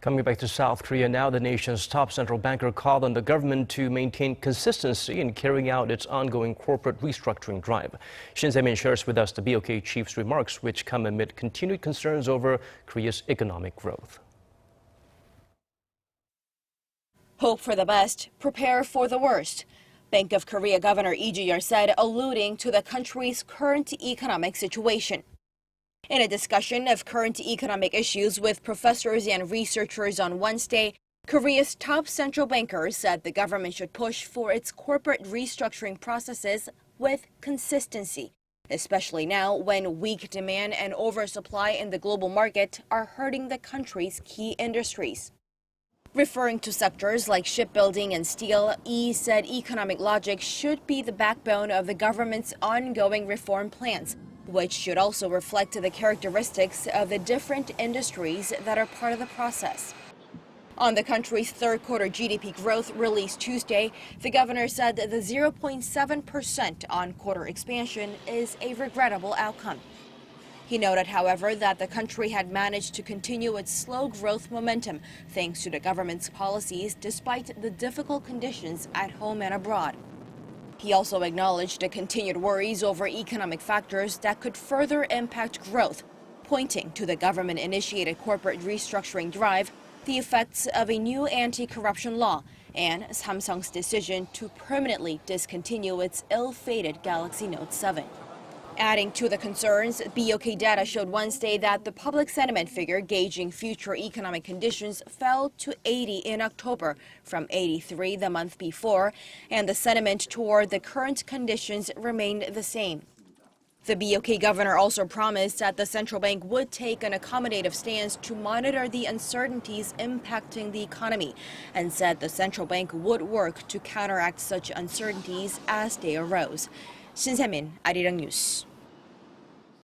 Coming back to South Korea now, the nation's top central banker called on the government to maintain consistency in carrying out its ongoing corporate restructuring drive. Shin Se-min shares with us the BOK chief's remarks, which come amid continued concerns over Korea's economic growth. Hope for the best, prepare for the worst. Bank of Korea Governor Lee Ju-yeol said, alluding to the country's current economic situation. In a discussion of current economic issues with professors and researchers on Wednesday, Korea's top central banker said the government should push for its corporate restructuring processes with consistency, especially now when weak demand and oversupply in the global market are hurting the country's key industries. Referring to sectors like shipbuilding and steel, Lee said economic logic should be the backbone of the government's ongoing reform plans, which should also reflect the characteristics of the different industries that are part of the process. On the country's third quarter GDP growth released Tuesday, the governor said that the 0.7% on-quarter expansion is a regrettable outcome. He noted, however, that the country had managed to continue its slow growth momentum thanks to the government's policies despite the difficult conditions at home and abroad. He also acknowledged the continued worries over economic factors that could further impact growth, pointing to the government-initiated corporate restructuring drive, the effects of a new anti-corruption law, and Samsung's decision to permanently discontinue its ill-fated Galaxy Note 7. Adding to the concerns, BOK data showed Wednesday that the public sentiment figure gauging future economic conditions fell to 80 in October from 83 the month before, and the sentiment toward the current conditions remained the same. The BOK governor also promised that the central bank would take an accommodative stance to monitor the uncertainties impacting the economy, and said the central bank would work to counteract such uncertainties as they arose. Shin Se-min, Arirang News.